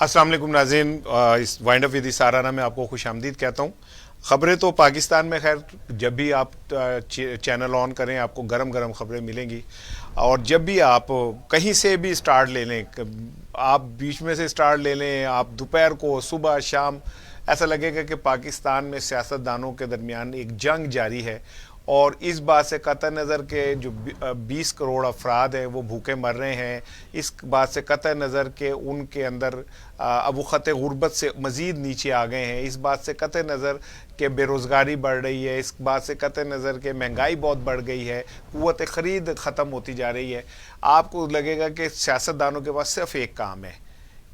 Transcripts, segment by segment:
السلام علیکم ناظرین، اس وائنڈ اپ ود سارانہ میں آپ کو خوش آمدید کہتا ہوں۔ خبریں تو پاکستان میں خیر جب بھی آپ چینل آن کریں آپ کو گرم گرم خبریں ملیں گی، اور جب بھی آپ کہیں سے بھی سٹارٹ لے لیں، آپ بیچ میں سے سٹارٹ لے لیں، آپ دوپہر کو صبح شام، ایسا لگے گا کہ پاکستان میں سیاستدانوں کے درمیان ایک جنگ جاری ہے، اور اس بات سے قطع نظر کہ جو 20 کروڑ افراد ہیں وہ بھوکے مر رہے ہیں، اس بات سے قطع نظر کہ ان کے اندر اب وہ خط غربت سے مزید نیچے آ گئے ہیں، اس بات سے قطع نظر کہ بے روزگاری بڑھ رہی ہے، اس بات سے قطع نظر کہ مہنگائی بہت بڑھ گئی ہے، قوت خرید ختم ہوتی جا رہی ہے، آپ کو لگے گا کہ سیاستدانوں کے پاس صرف ایک کام ہے۔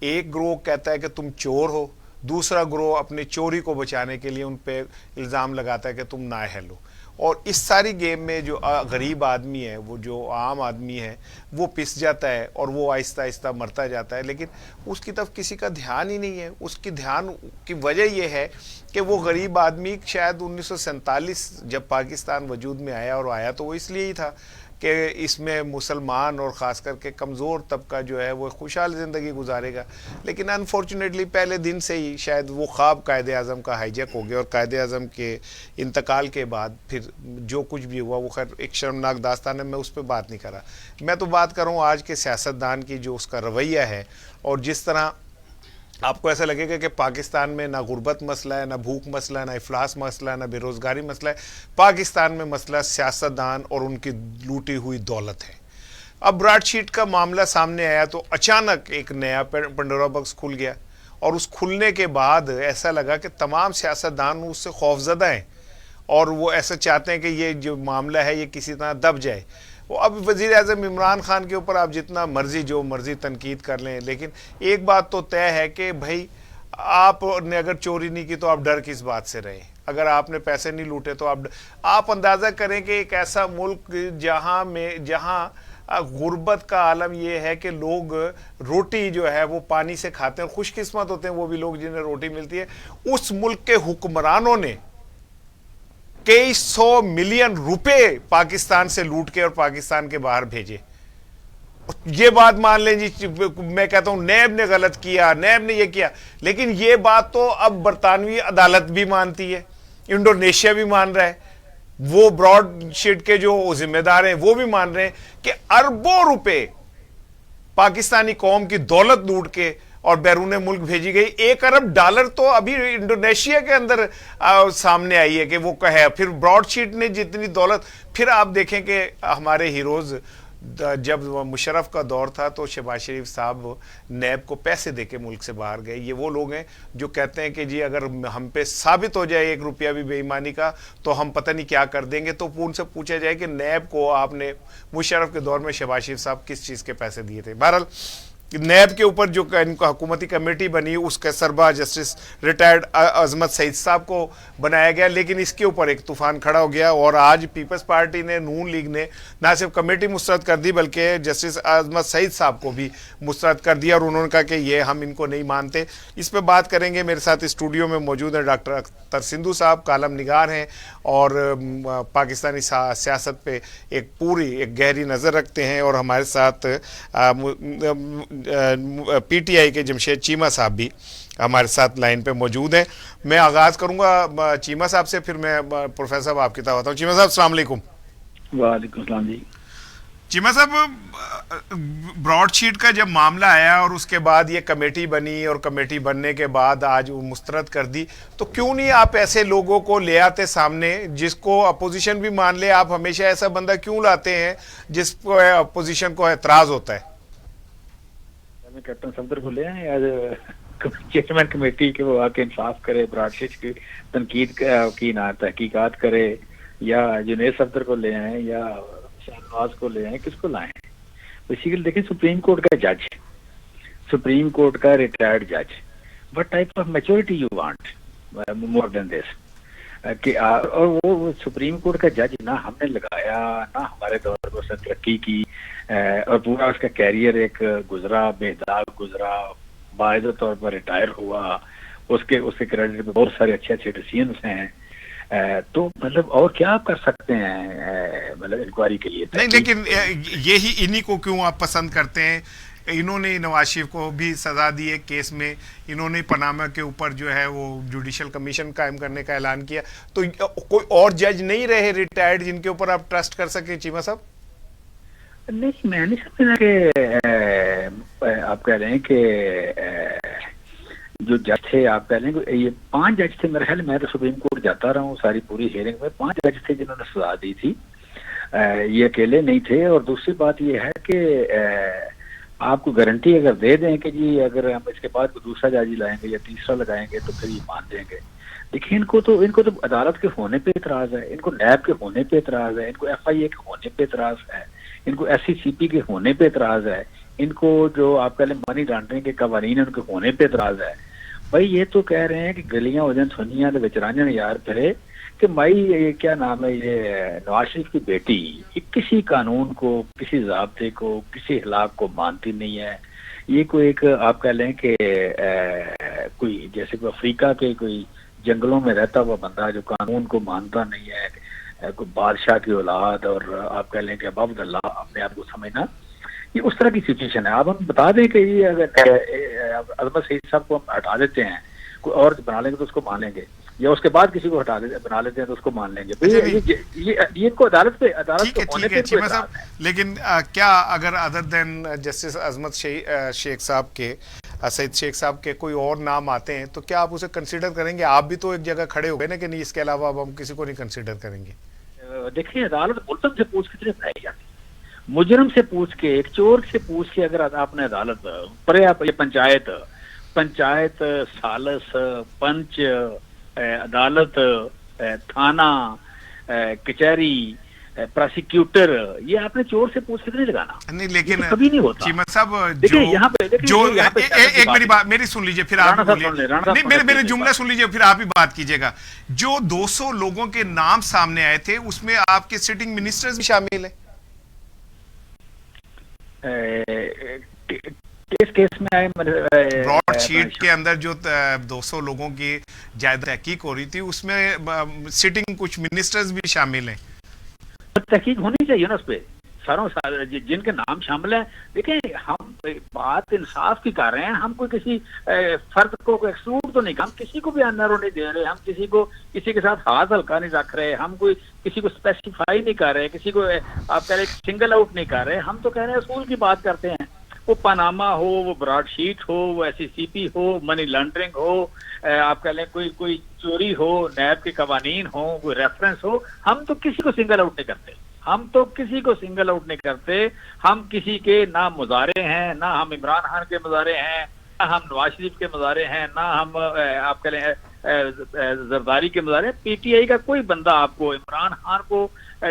ایک گروہ کہتا ہے کہ تم چور ہو، دوسرا گروہ اپنی چوری کو بچانے کے لیے ان پہ الزام لگاتا ہے کہ تم نااہل ہو۔ اور اس ساری گیم میں جو غریب آدمی ہے، وہ جو عام آدمی ہے، وہ پس جاتا ہے اور وہ آہستہ آہستہ مرتا جاتا ہے، لیکن اس کی طرف کسی کا دھیان ہی نہیں ہے۔ اس کی دھیان کی وجہ یہ ہے کہ وہ غریب آدمی شاید 1947 جب پاکستان وجود میں آیا، اور آیا تو وہ اس لیے ہی تھا کہ اس میں مسلمان اور خاص کر کے کمزور طبقہ جو ہے وہ خوشحال زندگی گزارے گا، لیکن انفارچونیٹلی پہلے دن سے ہی شاید وہ خواب قائد اعظم کا ہائی جیک ہو گیا، اور قائد اعظم کے انتقال کے بعد پھر جو کچھ بھی ہوا وہ خیر ایک شرمناک داستان ہے، میں اس پہ بات نہیں کر رہا۔ میں تو بات کر رہا ہوں آج کے سیاستدان کی جو اس کا رویہ ہے، اور جس طرح آپ کو ایسا لگے گا کہ پاکستان میں نہ غربت مسئلہ ہے، نہ بھوک مسئلہ ہے، نہ افلاس مسئلہ ہے، نہ بے روزگاری مسئلہ ہے، پاکستان میں مسئلہ سیاستدان اور ان کی لوٹی ہوئی دولت ہے۔ اب براڈ شیٹ کا معاملہ سامنے آیا تو اچانک ایک نیا پنڈورا باکس کھل گیا، اور اس کھلنے کے بعد ایسا لگا کہ تمام سیاستدان اس سے خوفزدہ ہیں، اور وہ ایسا چاہتے ہیں کہ یہ جو معاملہ ہے یہ کسی طرح دب جائے۔ اب وزیر اعظم عمران خان کے اوپر آپ جتنا مرضی جو مرضی تنقید کر لیں، لیکن ایک بات تو طے ہے کہ بھائی آپ نے اگر چوری نہیں کی تو آپ ڈر کس بات سے رہے، اگر آپ نے پیسے نہیں لوٹے تو آپ اندازہ کریں کہ ایک ایسا ملک جہاں غربت کا عالم یہ ہے کہ لوگ روٹی جو ہے وہ پانی سے کھاتے ہیں، خوش قسمت ہوتے ہیں وہ بھی لوگ جنہیں روٹی ملتی ہے، اس ملک کے حکمرانوں نے کئی 100 ملین روپے پاکستان سے لوٹ کے اور پاکستان کے باہر بھیجے۔ یہ بات مان لیں جی، میں کہتا ہوں نیب نے غلط کیا، نیب نے یہ کیا، لیکن یہ بات تو اب برطانوی عدالت بھی مانتی ہے، انڈونیشیا بھی مان رہا ہے، وہ براڈ شیٹ کے جو ذمہ دار ہیں وہ بھی مان رہے ہیں کہ اربوں روپے پاکستانی قوم کی دولت لوٹ کے اور بیرون ملک بھیجی گئی۔ $1 ارب تو ابھی انڈونیشیا کے اندر سامنے آئی ہے کہ وہ کہے، پھر براڈ شیٹ نے جتنی دولت، پھر آپ دیکھیں کہ ہمارے ہیروز جب مشرف کا دور تھا تو شہباز شریف صاحب نیب کو پیسے دے کے ملک سے باہر گئے۔ یہ وہ لوگ ہیں جو کہتے ہیں کہ جی اگر ہم پہ ثابت ہو جائے 1 روپیہ بھی بے ایمانی کا تو ہم پتہ نہیں کیا کر دیں گے۔ تو ان سے پوچھا جائے کہ نیب کو آپ نے مشرف کے دور میں شہباز شریف صاحب کس چیز کے پیسے دیے تھے؟ بہرحال نیب کے اوپر جو ان کو حکومتی کمیٹی بنی، اس کے سربراہ جسٹس ریٹائرڈ عظمت سعید صاحب کو بنایا گیا، لیکن اس کے اوپر ایک طوفان کھڑا ہو گیا، اور آج پیپلز پارٹی نے، نون لیگ نے نہ صرف کمیٹی مسترد کر دی بلکہ جسٹس عظمت سعید صاحب کو بھی مسترد کر دیا، اور انہوں نے کہا کہ یہ ہم ان کو نہیں مانتے۔ اس پہ بات کریں گے، میرے ساتھ اسٹوڈیو میں موجود ہیں ڈاکٹر اختر سندھو صاحب، کالم نگار ہیں اور پاکستانی سیاست پہ ایک گہری نظر رکھتے ہیں، اور ہمارے ساتھ پی ٹی آئی کے جمشید چیمہ صاحب بھی ہمارے ساتھ لائن پہ موجود ہیں۔ میں آغاز کروں گا چیمہ صاحب سے، پھر میں پروفیسر صاحب آپ کی طرف آتا ہوں۔ چیمہ صاحب السلام علیکم۔ وعلیکم السلام جی۔ چیمہ صاحب، براڈ شیٹ کا جب معاملہ آیا اور اس کے بعد یہ کمیٹی بنی، اور کمیٹی بننے کے بعد آج وہ مسترد کر دی، تو کیوں نہیں آپ ایسے لوگوں کو لے آتے سامنے جس کو اپوزیشن بھی مان لے؟ آپ ہمیشہ ایسا بندہ کیوں لاتے ہیں جس کو اپوزیشن کو اعتراض ہوتا ہے؟ میں کیپٹن صفدر کو لے آئے ایز چیئرمین کمیٹی کہ وہ آ کے انصاف کرے، براڈ شیٹ کی تنقید کی نہ تحقیقات کرے، یا جنید صفدر کو لے آئیں یا شہنواز کو لے آئیں، کس کو لائیں؟ بیسیکلی دیکھیں سپریم کورٹ کا جج، سپریم کورٹ کا ریٹائرڈ جج، what type of maturity you want more than this? اور وہ سپریم کورٹ کا جج نہ ہم نے لگایا، نہ ہمارے دور پر اس نے ترقی کی، اور پورا اس کا کیریئر ایک گزرا، بے داغ گزرا، باعزت طور پر ریٹائر ہوا، اس کے کریڈٹ پہ بہت سارے اچھے اچھے ڈیسیژنس ہیں، تو مطلب اور کیا آپ کر سکتے ہیں مطلب انکوائری کے لیے؟ نہیں، لیکن یہی انہی کو کیوں آپ پسند کرتے ہیں؟ انہوں نے نواز شریف کو بھی سزا دی ہے کیس میں, انہوں نے پاناما کے اوپر جو ہے وہ جوڈیشل کمیشن قائم کرنے کا اعلان کیا, تو کوئی اور جج نہیں رہے ریٹائرڈ جن کے اوپر آپ ٹرسٹ کر سکیں چیمہ صاحب؟ نہیں, میں نہیں سمجھنا کہ آپ کہہ رہے ہیں کہ جو جج تھے, آپ کہہ رہے ہیں کہ یہ 5 جج تھے میرے خیال, میں تو سپریم کورٹ جاتا رہا ہوں ساری پوری ہیئرنگ میں, 5 جج تھے جنہوں نے سزا دی تھی, یہ اکیلے نہیں تھے. اور دوسری بات یہ ہے کہ آپ کو گارنٹی اگر دے دیں کہ جی اگر ہم اس کے بعد کوئی دوسرا جج لائیں گے یا تیسرا لگائیں گے تو پھر یہ مان دیں گے. دیکھیں ان کو تو عدالت کے ہونے پہ اعتراض ہے, ان کو نیب کے ہونے پہ اعتراض ہے, ان کو ایف آئی اے کے ہونے پہ اعتراض ہے, ان کو ایس سی سی پی کے ہونے پہ اعتراض ہے, ان کو جو آپ کہہ لیں منی لانڈرنگ کے قوانین ان کے ہونے پہ اعتراض ہے. بھائی یہ تو کہہ رہے ہیں کہ گلیاں ہو جائیں سنیاں تو وچرانیاں یار پھرے کہ بھائی یہ کیا نام ہے, یہ نواز شریف کی بیٹی یہ کسی قانون کو, کسی ضابطے کو, کسی اخلاق کو مانتی نہیں ہے. یہ کوئی ایک آپ کہہ لیں کہ کوئی جیسے کوئی افریقہ کے کوئی جنگلوں میں رہتا ہوا بندہ جو قانون کو مانتا نہیں ہے, کوئی بادشاہ کی اولاد, اور آپ کہہ لیں کہ عبد اللہ اپنے آپ کو سمجھنا, یہ اس طرح کی سچویشن ہے. آپ ہم بتا دیں کہ یہ اگر عظمت سعید صاحب کو ہم ہٹا دیتے ہیں, کوئی اور بنا لیں گے تو اس کو مان لیں گے, یا اس کے بعد کسی کو بنا لیتے ہیں تو اس کو مان لیں گے. یہ ان کو عدالت پہ ہونے پہ چیمہ صاحب, لیکن کیا اگر ادر دین جسٹس عظمت شیخ صاحب کے, سعید شیخ صاحب کے کوئی اور نام آتے ہیں تو کیا آپ اسے کنسیڈر کریں گے؟ آپ بھی تو ایک جگہ کھڑے ہو گئے نا کہ نہیں اس کے علاوہ اب ہم کسی کو نہیں کنسیڈر کریں گے. دیکھیں عدالت ملزم سے پوچھ کے صرف بنائی جاتی, مجرم سے پوچھ کے, ایک چور سے پوچھ کے اگر آپ نے عدالت پر یہ پنچایت سالس, پنچ, عدالت, تھانہ, کچہری, پراسیکیوٹر, یہ آپ نے چور سے پوچھ کے نہیں لگانا. نہیں لیکن کبھی نہیں ہوتا. چیمہ صاحب جو ایک میری بات میری سن لیجئے, پھر آپ میرے جملہ سن لیجئے, پھر آپ ہی بات کیجئے گا. جو 200 لوگوں کے نام سامنے آئے تھے اس میں آپ کے سٹنگ منسٹرز بھی شامل ہیں. کس کیس میں آئے؟ براڈ شیٹ کے اندر جو 200 لوگوں کی جائزہ تحقیق ہو رہی تھی اس میں سٹنگ کچھ منسٹرز بھی شامل ہیں. تحقیق ہونی چاہیے نا اس پہ, ساروں جن کے نام شامل ہیں. دیکھیں ہم بات انصاف کی کر رہے ہیں, ہم کوئی کسی فرد کو ایکسکلوڈ تو نہیں, ہم کسی کو بھی انر نہیں دے رہے, ہم کسی کے ساتھ ہاتھ ہلکا نہیں رکھ رہے, ہم کوئی کسی کو اسپیسیفائی نہیں کر رہے, کسی کو آپ کہہ رہے سنگل آؤٹ نہیں کر رہے. ہم تو کہہ رہے ہیں اصول کی بات کرتے ہیں, وہ پاناما ہو, وہ براڈ شیٹ ہو, وہ ایس سی سی پی ہو, منی لانڈرنگ ہو, آپ کہہ لیں کوئی چوری ہو, نیب کے قوانین ہو, کوئی ریفرنس ہو, ہم تو کسی کو سنگل آؤٹ نہیں کرتے. ہم کسی کے نہ مظاہرے ہیں, نہ ہم عمران خان کے مظاہرے ہیں, نہ ہم نواز شریف کے مظاہرے ہیں, نہ ہم آپ کہہ لیں زرداری کے مظاہرے ہیں. پی ٹی آئی کا کوئی بندہ آپ کو عمران خان کو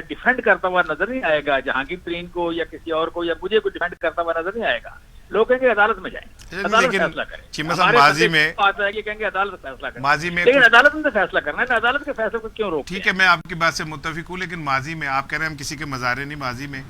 ڈیفینڈ کرتا ہوا نظر نہیں آئے گا, جہانگیر ترین کو یا کسی اور کو یا مجھے کو ڈیفینڈ کرتا ہوا نظر نہیں آئے گا. لوگ کہیں گے عدالت میں جائیں, عدالت فیصلہ کریں. ماضی میں بات ہے کہ کہیں گے عدالت فیصلہ کریں, لیکن عدالت نے فیصلہ کرنا ہے, عدالت کے فیصلے کو کیوں روک؟ ٹھیک ہے, میں آپ کی بات سے متفق ہوں, لیکن ماضی میں آپ کہہ رہے ہیں ہم کسی کے مظاہرے نہیں. ماضی میں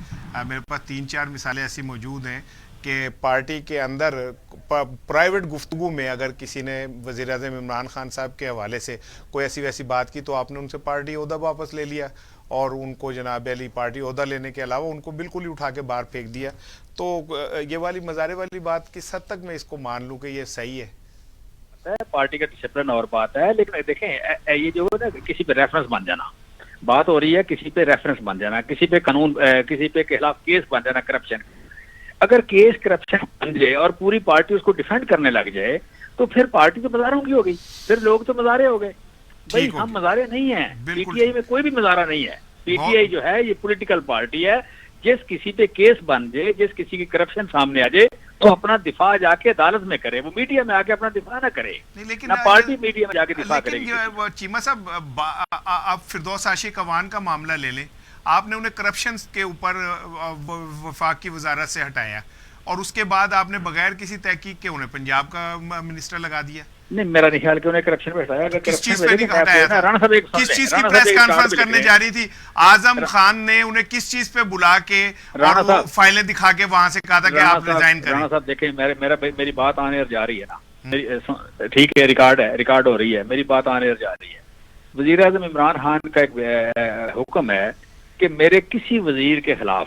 میرے پاس 3-4 مثالیں ایسی موجود ہیں کہ پارٹی کے اندر پرائیویٹ گفتگو میں اگر کسی نے وزیر اعظم عمران خان صاحب کے حوالے سے کوئی ایسی ویسی بات کی تو آپ نے ان سے پارٹی عہدہ واپس لے لیا, اور ان کو جناب علی پارٹی عہدہ لینے کے علاوہ ان کو بالکل ہی اٹھا کے باہر پھینک دیا. تو یہ والی مظاہرے والی بات کس حد تک میں اس کو مان لوں کہ یہ صحیح ہے؟ پارٹی کا ڈسپلن اور بات ہے, لیکن دیکھیں یہ جو ہے نا کسی پہ ریفرنس بن جانا, بات ہو رہی ہے کسی پہ ریفرنس بن جانا, کسی پہ قانون, کسی پہ کے خلاف کیس بن جانا کرپشن. اگر کیس کرپشن بن جائے اور پوری پارٹی اس کو ڈیفینڈ کرنے لگ جائے تو پھر پارٹی تو مظاہروں کی ہو گئی, پھر لوگ تو مظاہرے ہو گئے. بھائی ہم مظاہرے نہیں ہیں, پی ٹی آئی میں کوئی بھی مظاہرہ نہیں ہے. پی ٹی آئی جو ہے یہ پولیٹیکل پارٹی ہے, جس کسی پہ کیس بن جائے, جس کسی کی کرپشن سامنے آ جائے تو اپنا دفاع جا کے عدالت میں کرے, وہ میڈیا میں آ کے اپنا دفاع نہ کرے, نہ پارٹی میڈیا میں جا کے دفاع کرے گی. چیمہ صاحب آپ فردوس عاشق اعوان کا معاملہ لے لیں, آپ نے انہیں کرپشن کے اوپر وفاق کی وزارت سے ہٹایا, اور اس کے بعد آپ نے بغیر کسی تحقیق کے انہیں پنجاب کا منسٹر لگا دیا. نہیں, میرا نہیں خیال کہ انہیں کرپشن پہ ہٹایا. کس چیز پہ نہیں ہٹایا تھا؟ کس چیز کی پریس کانفرنس کرنے جا رہی تھی؟ اعظم خان نے انہیں کس چیز پہ بلا کے اور وہ فائلیں دکھا کے وہاں سے کہا تھا کہ آپ ریزائن کریں؟ رانا صاحب دیکھیں, میری بات آنے اور جا رہی ہے نا, ٹھیک ہے, ریکارڈ ہو رہی ہے, میری بات آنے اور جا رہی ہے. وزیر اعظم عمران خان کا ایک حکم ہے کہ میرے کسی وزیر کے خلاف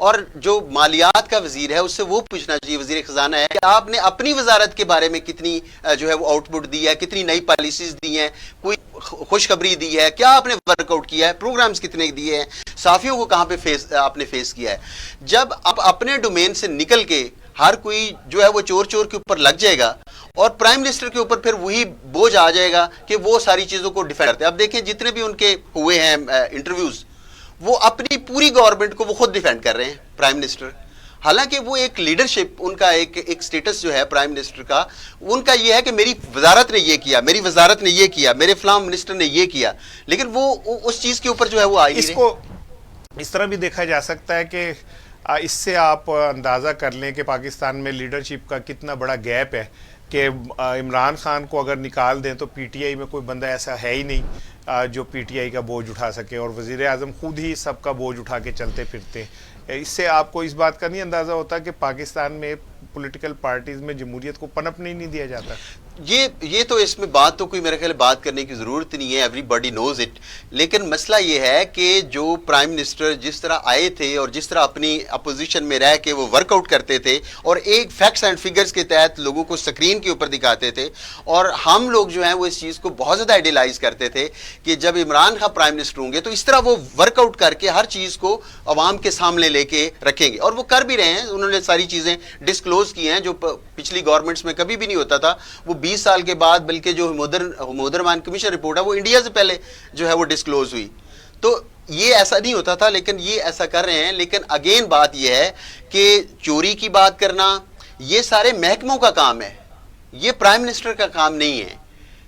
اور جو مالیات کا وزیر ہے اس سے وہ پوچھنا چاہیے، وزیر خزانہ ہے، کہ آپ نے اپنی وزارت کے بارے میں کتنی جو ہے وہ آؤٹ پٹ دی ہے، کتنی نئی پالیسیز دی ہیں، کوئی خوشخبری دی ہے، کیا آپ نے ورک آؤٹ کیا ہے، پروگرامز کتنے دیے ہیں، صحافیوں کو کہاں پہ آپ نے فیس کیا ہے. جب آپ اپنے ڈومین سے نکل کے ہر کوئی جو ہے وہ چور چور کے اوپر لگ جائے گا اور پرائم منسٹر کے اوپر پھر وہی بوجھ آ جائے گا کہ وہ ساری چیزوں کو ڈیفینڈ کرتے ہیں. اب دیکھیں جتنے بھی ان کے ہوئے ہیں انٹرویوز، وہ اپنی پوری گورنمنٹ کو وہ خود ڈیفینڈ کر رہے ہیں پرائم منسٹر. حالانکہ وہ ایک لیڈرشپ، ان کا ایک سٹیٹس جو ہے پرائم منسٹر کا، ان کا یہ ہے کہ میری وزارت نے یہ کیا، میری وزارت نے یہ کیا، میرے فلاں منسٹر نے یہ کیا، لیکن وہ اس چیز کے اوپر جو ہے وہ آئی نہیں رہے. اس کو اس طرح بھی دیکھا جا سکتا ہے کہ اس سے آپ اندازہ کر لیں کہ پاکستان میں لیڈرشپ کا کتنا بڑا گیپ ہے کہ عمران خان کو اگر نکال دیں تو پی ٹی آئی میں کوئی بندہ ایسا ہے ہی نہیں جو پی ٹی آئی کا بوجھ اٹھا سکے، اور وزیر اعظم خود ہی سب کا بوجھ اٹھا کے چلتے پھرتے ہیں. اس سے آپ کو اس بات کا نہیں اندازہ ہوتا کہ پاکستان میں پولیٹیکل پارٹیز میں جمہوریت کو پنپنے نہیں دیا جاتا. یہ تو اس میں بات تو کوئی میرے خیال بات کرنے کی ضرورت نہیں ہے، ایوری باڈی نوز اٹ. لیکن مسئلہ یہ ہے کہ جو پرائم منسٹر جس طرح آئے تھے اور جس طرح اپنی اپوزیشن میں رہ کے وہ ورک آؤٹ کرتے تھے اور ایک فیکٹس اینڈ فگرز کے تحت لوگوں کو سکرین کے اوپر دکھاتے تھے، اور ہم لوگ جو ہیں وہ اس چیز کو بہت زیادہ آئیڈیلائز کرتے تھے کہ جب عمران خان پرائم منسٹر ہوں گے تو اس طرح وہ ورک آؤٹ کر کے ہر چیز کو عوام کے سامنے لے کے رکھیں گے، اور وہ کر بھی رہے ہیں. انہوں نے ساری چیزیں ڈسکلوز کی ہیں جو پچھلی گورنمنٹس میں کبھی بھی نہیں ہوتا تھا. وہ 20 سال کے بعد بلکہ جو مودرمان کمیشن رپورٹ ہے وہ انڈیا سے پہلے جو ہے وہ ڈسکلوز ہوئی. تو یہ ایسا نہیں ہوتا تھا، لیکن یہ ایسا کر رہے ہیں. لیکن اگین بات یہ ہے کہ چوری کی بات کرنا یہ سارے محکموں کا کام ہے، یہ پرائم منسٹر کا کام نہیں ہے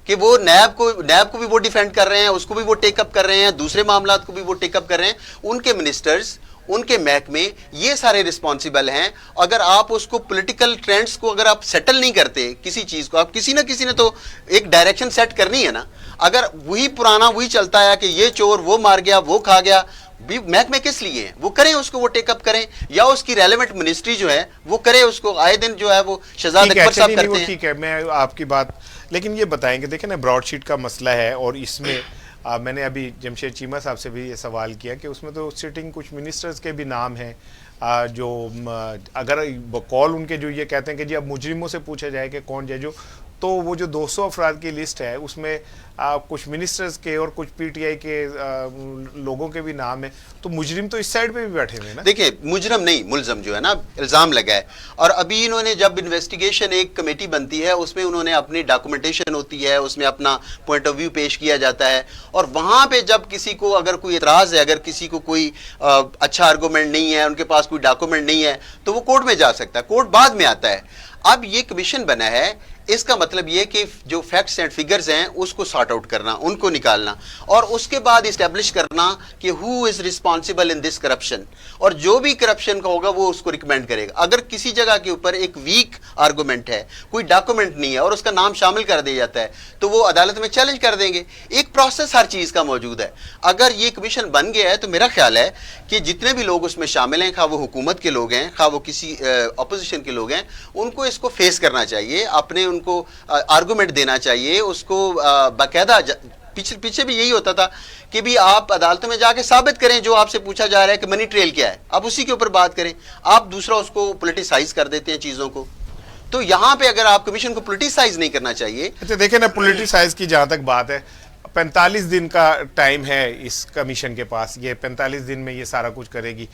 کہ وہ نیب کو بھی وہ ڈیفینڈ کر رہے ہیں، اس کو بھی وہ ٹیک اپ کر رہے ہیں، دوسرے معاملات کو بھی وہ ٹیک اپ کر رہے ہیں. ان کے منسٹرز، ان کے محکمے یہ سارے رسپانسیبل ہیں. اگر آپ اس کو پولیٹیکل ٹرینڈز کو اگر آپ سیٹل نہیں کرتے کسی چیز کو، آپ کسی نہ کسی نے تو ایک ڈائریکشن سیٹ کرنی ہے نا. اگر وہی پرانا وہی چلتا ہے کہ یہ چور وہ مار گیا وہ کھا گیا، محکمے کس لیے ہیں؟ وہ کریں اس کو، وہ ٹیک اپ کریں، یا اس کی ریلیونٹ منسٹری جو ہے وہ کرے اس کو. آئے دن جو ہے وہ شہزاد اکبر صاحب کرتے ہیں. ٹھیک ہے، میں آپ کی بات، لیکن یہ بتائیں کہ دیکھیں نا براڈ شیٹ کا مسئلہ ہے، اور اس میں میں نے ابھی جمشید چیمہ صاحب سے بھی یہ سوال کیا کہ اس میں تو سٹنگ کچھ منسٹرز کے بھی نام ہیں جو اگر بقول ان کے جو یہ کہتے ہیں کہ جی اب مجرموں سے پوچھا جائے کہ کون ججو، تو وہ جو 200 افراد کی لسٹ ہے اس میں کچھ منسٹرز کے اور کچھ پی ٹی آئی کے لوگوں کے بھی نام ہیں. تو مجرم تو اس سائڈ پہ بھی بیٹھے ہوئے ہیں نا. دیکھیں مجرم نہیں، ملزم جو ہے نا، الزام لگا ہے. اور ابھی انہوں نے جب انویسٹیگیشن ایک کمیٹی بنتی ہے اس میں انہوں نے اپنی ڈاکومنٹیشن ہوتی ہے، اس میں اپنا پوائنٹ آف ویو پیش کیا جاتا ہے، اور وہاں پہ جب کسی کو اگر کوئی اعتراض ہے، اگر کسی کو کوئی اچھا آرگومنٹ نہیں ہے، ان کے پاس کوئی ڈاکومنٹ نہیں ہے، تو وہ کورٹ میں جا سکتا ہے. کورٹ بعد میں آتا ہے. اب یہ کمیشن بنا ہے، اس کا مطلب یہ کہ جو فیکٹس اینڈ فگرز ہیں اس کو سارٹ آؤٹ کرنا، ان کو نکالنا، اور اس کے بعد اسٹیبلش کرنا کہ ہو is responsible in this corruption, اور جو بھی کرپشن کا ہوگا وہ اس کو ریکمینڈ کرے گا. اگر کسی جگہ کے اوپر ایک ویک آرگومنٹ ہے، کوئی ڈاکومنٹ نہیں ہے اور اس کا نام شامل کر دیا جاتا ہے، تو وہ عدالت میں چیلنج کر دیں گے. ایک پروسیس ہر چیز کا موجود ہے. اگر یہ کمیشن بن گیا ہے تو میرا خیال ہے کہ جتنے بھی لوگ اس میں شامل ہیں، خواہ وہ حکومت کے لوگ ہیں، خواہ وہ کسی اپوزیشن کے لوگ ہیں، ان کو اس کو فیس کرنا چاہیے، اپنے ان کو آرگومنٹ دینا چاہیے، اس کو باقاعدہ. پیچھے بھی یہی ہوتا تھا کہ بھی آپ عدالتوں میں جا کے ثابت کریں جو آپ سے پوچھا جا رہا ہے کہ منی ٹریل کیا ہے، آپ اسی کے اوپر بات کریں. آپ دوسرا اس کو پولیٹیسائز کر دیتے ہیں چیزوں کو. تو یہاں پہ اگر آپ کمیشن کو پولیٹیسائز نہیں کرنا چاہیے. اچھا دیکھیں نا، پولیٹیسائز کی جہاں تک بات ہے، 45 دن کا ٹائم ہے اس کمیشن کے پاس. یہ 45 دن میں یہ سارا کچھ کرے گی،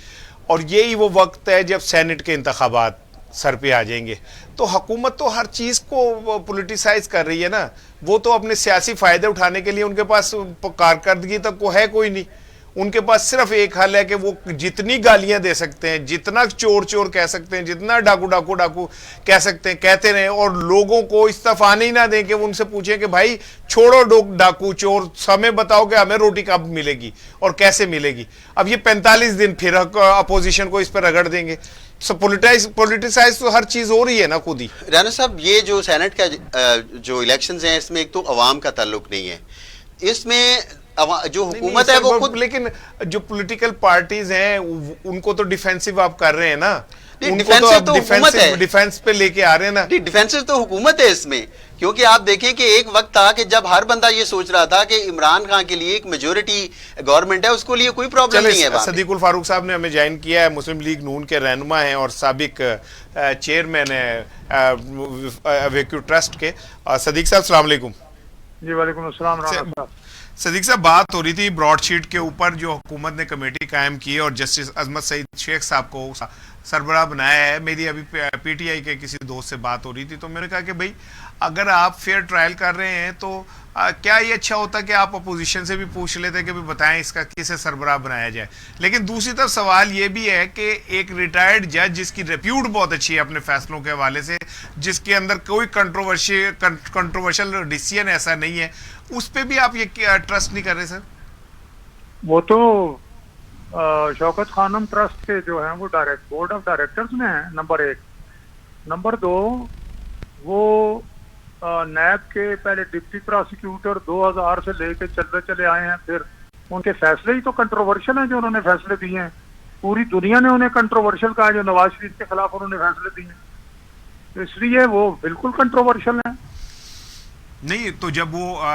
اور یہی وہ وقت ہے جب سینٹ کے انتخابات سر پہ آ جائیں گے. تو حکومت تو ہر چیز کو پولیٹیسائز کر رہی ہے نا. وہ تو اپنے سیاسی فائدے اٹھانے کے لیے ان کے پاس کارکردگی تک کو ہے کوئی نہیں. ان کے پاس صرف ایک حل ہے کہ وہ جتنی گالیاں دے سکتے ہیں، جتنا چور چور کہہ سکتے ہیں، جتنا ڈاکو کہہ سکتے ہیں کہتے رہیں، اور لوگوں کو اس طرف آنے ہی نہ دیں کہ وہ ان سے پوچھیں کہ بھائی چھوڑو ڈاکو چور، ہمیں بتاؤ کہ ہمیں روٹی کب ملے گی اور کیسے ملے گی. اب یہ 45 دن پھر اپوزیشن کو اس پہ رگڑ دیں گے. پولیٹیسائز تو ہر چیز ہو رہی ہے نا خود ہی. رانا صاحب، یہ جو سینٹ کا جو الیکشنز ہیں اس میں ایک تو عوام کا تعلق نہیں ہے. اس میں جو حکومت ہے وہ خود, لیکن جو پولیٹیکل پارٹیز ہیں ان کو تو ڈیفینسو آپ کر رہے ہیں نا, ان کو تو ڈیفینس پہ لے کے آ رہے ہیں نا. ڈیفینسو تو حکومت ہے اس میں, کیونکہ آپ دیکھیں کہ ایک وقت تھا کہ جب ہر بندہ یہ سوچ رہا تھا کہ عمران خان کے لیے ایک میجورٹی گورنمنٹ ہے, اس کو لیے کوئی پرابلم نہیں ہے. صدیق الفاروق صاحب نے ہمیں جوائن کیا ہے, مسلم لیگ نون کے رہنما ہیں اور سابق چیئرمین ہیں ویکیو ٹرسٹ کے. صدیق صاحب السلام علیکم. جی وعلیکم السلام ورحمۃ اللہ. صدیق صاحب, بات ہو رہی تھی براڈ شیٹ کے اوپر جو حکومت نے کمیٹی قائم کی اور جسٹس عظمت سعید شیخ صاحب کو سربراہ بنایا ہے. میری ابھی پی ٹی آئی کے کسی دوست سے بات ہو رہی تھی, تو میں نے کہا کہ بھائی اگر آپ فیئر ٹرائل کر رہے ہیں تو کیا یہ اچھا ہوتا کہ آپ اپوزیشن سے بھی پوچھ لیتے کہ بتائیں اس کا کسے سربراہ بنایا جائے. لیکن دوسری طرف سوال یہ بھی ہے کہ ایک ریٹائرڈ جج جس کی ریپیوٹ بہت اچھی ہے اپنے فیصلوں کے حوالے سے, جس کے اندر کوئی کنٹروورشل ڈیسیژن ایسا نہیں ہے, اس پہ بھی آپ یہ ٹرسٹ نہیں کر رہے سر؟ وہ تو شوکت خانم ٹرسٹ کے جو ہیں وہ بورڈ آف ڈائریکٹرز میں ہیں, نمبر 1. نمبر 2, وہ نیب کے پہلے ڈپٹی پراسیکیوٹر 2000 سے لے کے چلے آئے ہیں, پھر ان کے فیصلے ہی تو کنٹروورشل ہیں جو انہوں نے فیصلے دیے ہیں. پوری دنیا نے انہیں کنٹروورشل کہا جو نواز شریف کے خلاف انہوں نے فیصلے دیے ہیں, تو اس لیے وہ بالکل کنٹروورشل ہیں. نہیں تو جب وہ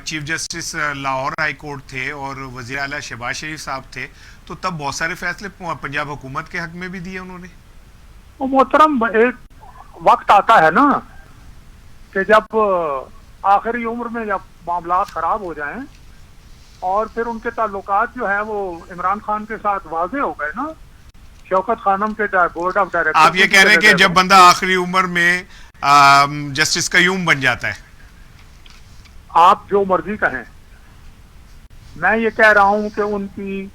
chief justice Lahore high court تھے اور وزیر اعلیٰ شہباز شریف صاحب تھے, تو تب بہت سارے فیصلے پنجاب حکومت کے حق میں بھی دیے انہوں نے. وہ محترم, ایک وقت آتا ہے نا کہ جب آخری عمر میں جب معاملات خراب ہو جائیں اور پھر ان کے تعلقات جو ہیں وہ عمران خان کے ساتھ واضح ہو گئے نا, شوکت خانم کے بورڈ آف ڈائریکٹر. آپ یہ کہہ رہے ہیں کہ جب بندہ آخری عمر میں جسٹس قیوم بن جاتا ہے, آپ جو مرضی کہیں, میں یہ کہہ رہا ہوں کہ ان کی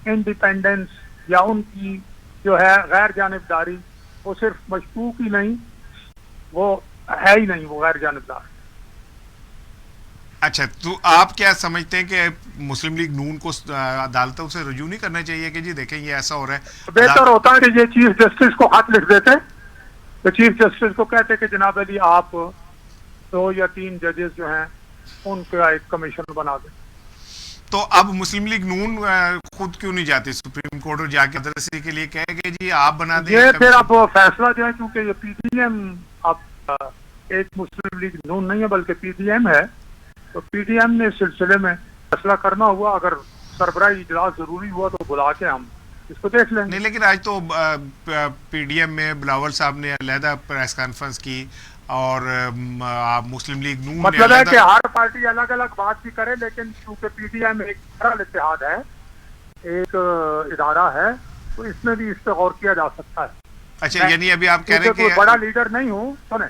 انڈیپینڈنس یا ان کی جو ہے غیر جانبداری وہ صرف مشکوک ہی نہیں, وہ ہے ہی نہیں, وہ غیر جانبدار. اچھا, تو آپ کیا سمجھتے ہیں کہ مسلم لیگ نون کو عدالتوں سے رجوع نہیں کرنا چاہیے کہ جی دیکھیں یہ ایسا ہو رہا ہے؟ بہتر ہوتا ہے کہ یہ چیف جسٹس کو خط لکھ دیتے, تو چیف جسٹس کو کہتے کہ جناب علی آپ 2 یا 3 ججز جو ہیں ان کا ایک کمیشن بنا دیں. تو اب مسلم لیگ نون خود کیوں نہیں جاتی سپریم کورٹ اور جا کے ادرسی کے لیے کہے کہ جی آپ بنا دیں؟ یہ پھر اب فیصلہ جو ہے, کیونکہ یہ پی ڈی ایم اب ایک مسلم لیگ نون نہیں ہے بلکہ پی ڈی ایم ہے, تو پی ڈی ایم نے اس سلسلے میں فیصلہ کرنا ہوا. اگر سربراہی اجلاس ضروری ہوا تو بلا کے ہم اس کو دیکھ لیں گے. نہیں, لیکن آج تو پی ڈی ایم میں بلاول صاحب نے علیحدہ پریس کانفرنس کی اور مسلم لیگ نون مطلب ہے کہ ہر پارٹی الگ الگ بات بھی کرے, لیکن چونکہ پی ڈی ایم ایک بڑا اتحاد ہے, ایک ادارہ ہے, تو اس میں بھی اس پہ غور کیا جا سکتا ہے. اچھا, یعنی ابھی آپ کہہ رہے ہیں کہ بڑا لیڈر نہیں ہوں, سنیں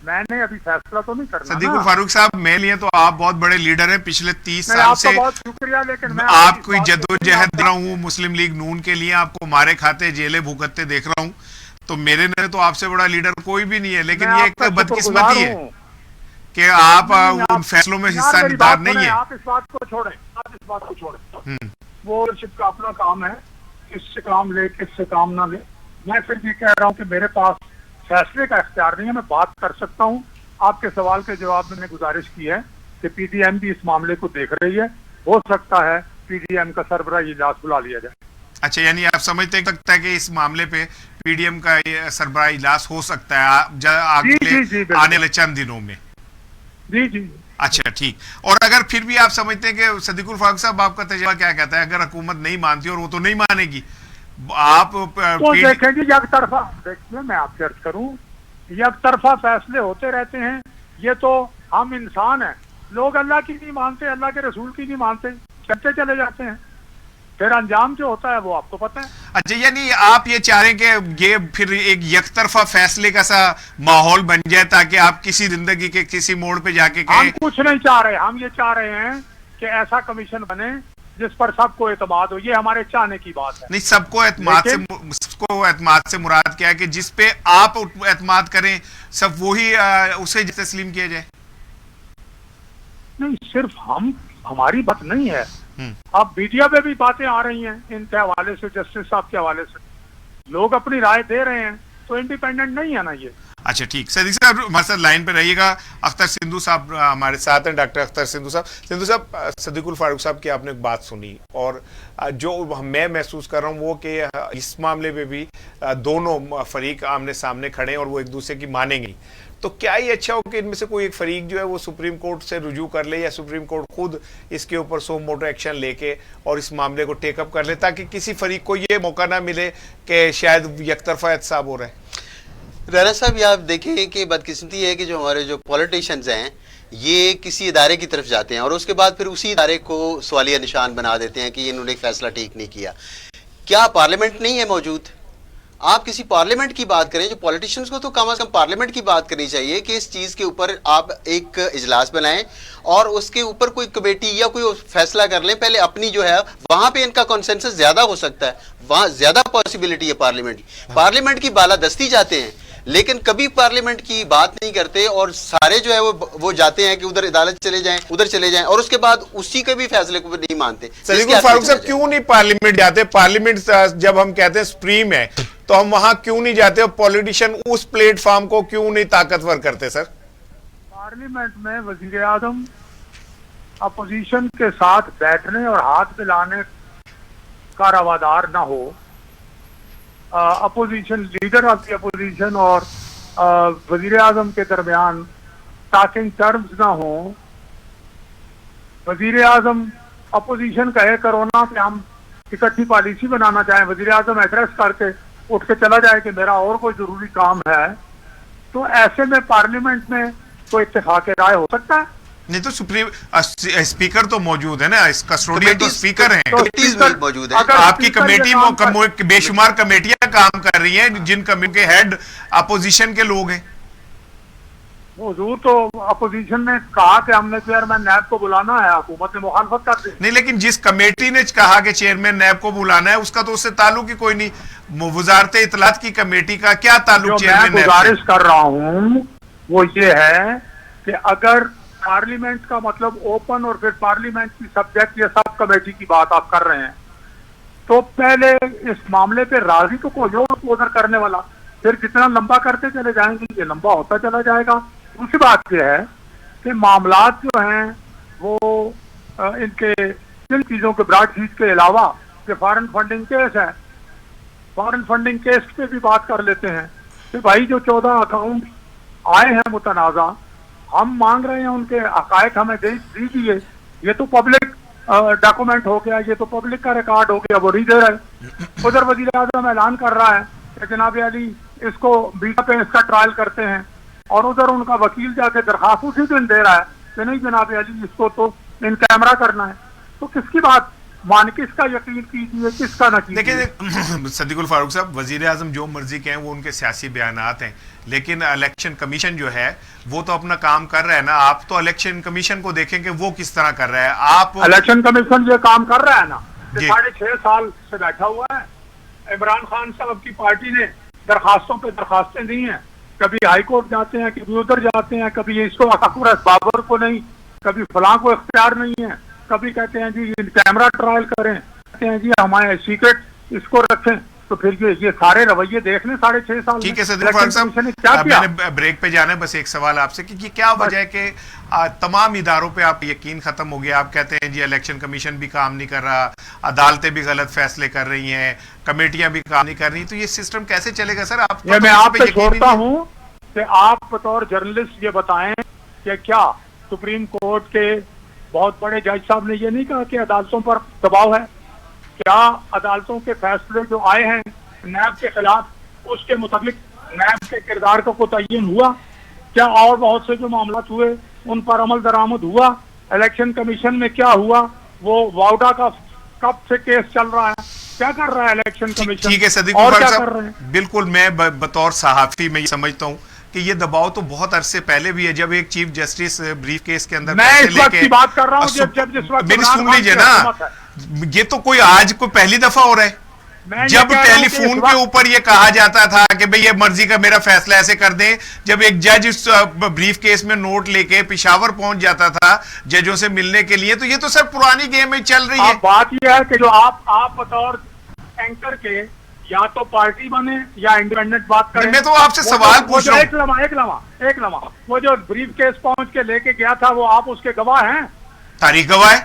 میں نے ابھی فیصلہ تو نہیں کرنا. صدیق الفاروق صاحب میں لیے تو آپ بہت بڑے لیڈر ہیں, پچھلے 30 سال سے بہت شکریہ, لیکن میں آپ کوئی جدوجہد دیکھ رہا ہوں مسلم لیگ نون کے لیے, آپ کو مارے کھاتے جیلیں بھگتتے دیکھ رہا ہوں, تو میرے نے تو آپ سے بڑا لیڈر کوئی بھی نہیں ہے. لیکن یہ ایک بدقسمتی ہے کہ آپ ان فیصلوں میں حصہ دار نہیں ہیں. آپ اس بات کو چھوڑیں, وہ شپ کا اپنا کام ہے, کس سے کام لے کس سے کام نہ لے. میں پھر یہ کہہ رہا ہوں کہ میرے پاس فیصلے کا اختیار نہیں ہے, میں بات کر سکتا ہوں. آپ کے سوال کے جواب میں نے گزارش کی ہے کہ پی ڈی ایم بھی اس معاملے کو دیکھ رہی ہے, ہو سکتا ہے پی ڈی ایم کا سربراہی اجلاس بلا لیا جائے. اچھا, یعنی آپ سمجھتے ہیں کہ اس معاملے پہ پی ڈی ایم کا سربراہی اجلاس ہو سکتا ہے آنے والے چند دنوں میں؟ جی. اچھا ٹھیک. اور اگر پھر بھی آپ سمجھتے ہیں کہ صدیق الفاروق صاحب آپ کا تجربہ کیا کہتا ہے, اگر حکومت نہیں مانتی اور وہ تو نہیں مانے گی, آپ دیکھیں گے یک طرفہ, دیکھیں میں آپ سے عرض کروں, یک طرفہ فیصلے ہوتے رہتے ہیں. یہ تو ہم انسان ہیں, لوگ اللہ کی نہیں مانتے, اللہ کے رسول کی نہیں مانتے, چلتے چلے جاتے ہیں, پھر انجام جو ہوتا ہے وہ آپ کو پتہ ہے. اچھا, یعنی آپ یہ چاہ رہے ہیں کہ یہ پھر ایک یک طرفہ فیصلے کا سا ماحول بن جائے تاکہ آپ کسی زندگی کے کسی موڑ پہ جا کے کہیں؟ ہم کچھ نہیں چاہ رہے, ہم یہ چاہ رہے ہیں کہ ایسا کمیشن بنے جس پر سب کو اعتماد ہو. یہ ہمارے چاہنے کی بات ہے. نہیں, سب کو اعتماد سے مراد کیا ہے کہ جس پہ آپ اعتماد کریں سب وہی اسے تسلیم کیا جائے. نہیں, صرف ہماری بات نہیں ہے, اب میڈیا پہ بھی باتیں آ رہی ہیں ان کے حوالے سے, جسٹس صاحب کے حوالے سے لوگ اپنی رائے دے رہے ہیں, تو انڈیپینڈنٹ نہیں ہے نا یہ. اچھا ٹھیک. صدیق صاحب ہمارے ساتھ لائن پہ رہیے گا. اختر سندھو صاحب ہمارے ساتھ ہیں, ڈاکٹر اختر سندھو صاحب. سندھو صاحب, صدیق الفاروق صاحب کی آپ نے ایک بات سنی, اور جو میں محسوس کر رہا ہوں وہ کہ اس معاملے میں بھی دونوں فریق آمنے سامنے کھڑے ہیں اور وہ ایک دوسرے کی مانیں گے. تو کیا ہی اچھا ہو کہ ان میں سے کوئی ایک فریق جو ہے وہ سپریم کورٹ سے رجوع کر لے, یا سپریم کورٹ خود اس کے اوپر سو موٹو ایکشن لے کے اور اس معاملے کو ٹیک اپ کر لے, تاکہ کسی فریق کو یہ موقع نہ ملے کہ شاید یک طرفہ احتساب ہو رہا ہے. رانا صاحب, یہ آپ دیکھیں کہ بدقسمتی ہے کہ جو ہمارے جو پولیٹیشنز ہیں یہ کسی ادارے کی طرف جاتے ہیں اور اس کے بعد پھر اسی ادارے کو سوالیہ نشان بنا دیتے ہیں کہ انہوں نے فیصلہ ٹھیک نہیں کیا. کیا پارلیمنٹ نہیں ہے موجود؟ آپ کسی پارلیمنٹ کی بات کریں, جو پولیٹیشنز کو تو کم از کم پارلیمنٹ کی بات کرنی چاہیے کہ اس چیز کے اوپر آپ ایک اجلاس بنائیں اور اس کے اوپر کوئی کمیٹی یا کوئی فیصلہ کر لیں. پہلے اپنی جو ہے وہاں پہ ان کا کنسنسس زیادہ ہو سکتا ہے, وہاں زیادہ پاسبلٹی ہے پارلیمنٹ کی بالادستی جاتے ہیں, لیکن کبھی پارلیمنٹ کی بات نہیں کرتے اور سارے جو ہے وہ جاتے ہیں کہ ادھر عدالت چلے جائیں, ادھر چلے جائیں, اور اس کے بعد اسی کے بھی فیصلے کو نہیں مانتے. صدیق الفاروق صاحب, کیوں نہیں پارلیمنٹ جاتے؟ پارلیمنٹ جب ہم کہتے ہیں سپریم ہے تو ہم وہاں کیوں نہیں جاتے, اور پولیٹیشین اس پلیٹ فارم کو کیوں نہیں طاقتور کرتے؟ سر, پارلیمنٹ میں وزیر اعظم اپوزیشن کے ساتھ بیٹھنے اور ہاتھ ملانے کا روادار نہ ہو, opposition leader of the opposition اور وزیر اعظم کے درمیان ٹاکنگ ٹرمز نہ ہوں. وزیر اعظم اپوزیشن کہے کرونا پہ ہم اکٹھی پالیسی بنانا چاہیں, وزیر اعظم ایڈریس کر کے اٹھ کے چلا جائے کہ میرا اور کوئی ضروری کام ہے, تو ایسے میں پارلیمنٹ میں کوئی اتفاق رائے ہو سکتا ہے؟ نہیں تو سپریم اسپیکر تو موجود ہے نا, کسٹوڈین تو اسپیکر ہیں, موجود ہے. آپ کی کمیٹی بے شمار کمیٹیاں کام کر رہی ہیں جن کمیٹی کے ہیڈ اپوزیشن کے لوگ ہیں. حضور تو اپوزیشن نے کہا کہ ہم نے چیئرمین نیب کو بلانا ہے, حکومت نے مخالفت کر دی. نہیں, لیکن جس کمیٹی نے کہا کہ چیئرمین نیب کو بلانا ہے اس کا تو اس سے تعلق ہی کوئی نہیں. وزارت اطلاعات کی کمیٹی کا کیا تعلق چیئرمین نیب سے؟ میں گزارش کر رہا ہوں وہ یہ ہے کہ اگر پارلیمنٹ کا مطلب اوپن اور پھر پارلیمنٹ کی سبجیکٹ یا سب کمیٹی کی بات آپ کر رہے ہیں, تو پہلے اس معاملے پہ راضی تو کوئی اور ادھر کرنے والا, پھر جتنا لمبا کرتے چلے جائیں گے یہ لمبا ہوتا چلا جائے گا. دوسری بات یہ ہے کہ معاملات جو ہیں وہ ان کے جن چیزوں کے براڈ شیٹ کے علاوہ کہ فارن فنڈنگ کیس ہے, فارن فنڈنگ کیس پہ بھی بات کر لیتے ہیں کہ بھائی جو 14 اکاؤنٹ آئے ہیں متنازع, ہم مانگ رہے ہیں ان کے حقائق ہمیں دیجیے, یہ تو پبلک ڈاکومنٹ ہو گیا, یہ تو پبلک کا ریکارڈ ہو گیا, وہ نہیں دے رہے. ادھر وزیر اعظم اعلان کر رہا ہے کہ جناب علی اس کو بیٹا پہ اس کا ٹرائل کرتے ہیں, اور ادھر ان کا وکیل جا کے درخواست اسی دن دے رہا ہے کہ نہیں جناب علی اس کو تو ان کیمرہ کرنا ہے. تو کس کی بات مان, کس کا یقین کیجیے, کس کا نہ کیجیے؟ دیکھیں صدیق الفاروق صاحب, وزیر اعظم جو مرضی کہیں وہ ان کے سیاسی بیانات ہیں, لیکن الیکشن کمیشن جو ہے وہ تو اپنا کام کر رہا ہے نا. آپ تو الیکشن کمیشن کو دیکھیں کہ وہ کس طرح کر رہا ہے. آپ الیکشن کمیشن یہ کام کر رہا ہے نا, 6.5 سال سے بیٹھا ہوا ہے. عمران خان صاحب کی پارٹی نے درخواستوں پہ درخواستیں دی ہیں, کبھی ہائی کورٹ جاتے ہیں, کبھی ادھر جاتے ہیں, کبھی اس کو بابر کو نہیں, کبھی فلاں کو اختیار نہیں ہے, کبھی کہتے ہیں جی کیمرہ ٹرائل کریں, کہتے ہیں جی ہمارے سیکرٹ اس کو رکھیں. تو پھر یہ سارے رویے دیکھ لیں 6.5 سال. ٹھیک ہے صدیق الفاروق صاحب, میں نے بریک پہ جانا ہے, بس ایک سوال آپ سے کہ کیا وجہ ہے کہ تمام اداروں پہ آپ یقین ختم ہو گیا؟ آپ کہتے ہیں جی الیکشن کمیشن بھی کام نہیں کر رہا, عدالتیں بھی غلط فیصلے کر رہی ہیں, کمیٹیاں بھی کام نہیں کر رہی, تو یہ سسٹم کیسے چلے گا سر؟ میں آپ سے چھوڑتا ہوں کہ آپ بطور جرنلسٹ یہ بتائیں کہ کیا سپریم کورٹ کے بہت بڑے جج صاحب نے یہ نہیں کہا کہ عدالتوں پر دباؤ ہے؟ کیا عدالتوں کے فیصلے جو آئے ہیں نیب کے خلاف اس کے متعلق نیب کے کردار کا کوئی تعین ہوا؟ کیا اور بہت سے جو معاملات ہوئے ان پر عمل درآمد ہوا؟ الیکشن کمیشن میں کیا ہوا؟ وہ واؤڈا کا کب سے کیس چل رہا ہے, کیا کر رہا ہے الیکشن کمیشن؟ ٹھیک ہے صدیق الفاروق صاحب, بالکل میں بطور صحافی میں یہ سمجھتا ہوں کہ یہ دباؤ تو بہت عرصے پہلے بھی ہے, جب ایک چیف جسٹس بریف کیس کے اندر میں اس وقت کی بات کر رہا ہوں جب جس وقت میری سن لیجیے نا, یہ تو کوئی آج کوئی پہلی دفعہ ہو رہا ہے. جب ٹیلی فون کے اوپر یہ کہا جاتا تھا کہ بھئی یہ مرضی کا میرا فیصلہ ایسے کر دیں, جب ایک جج اس بریف کیس میں نوٹ لے کے پشاور پہنچ جاتا تھا ججوں سے ملنے کے لیے, تو یہ تو سر پرانی گیم میں چل رہی ہے. بات یہ ہے کہ جو آپ بطور اینکر کے یا تو پارٹی بنے یا انڈیپینڈنٹ بات کریں. میں تو آپ سے سوال پوچھ رہا ہوں. ایک لمحہ وہ جو بریف کیس پہنچ کے لے کے گیا تھا وہ آپ اس کے گواہ ہیں. تاریخ گواہ ہے.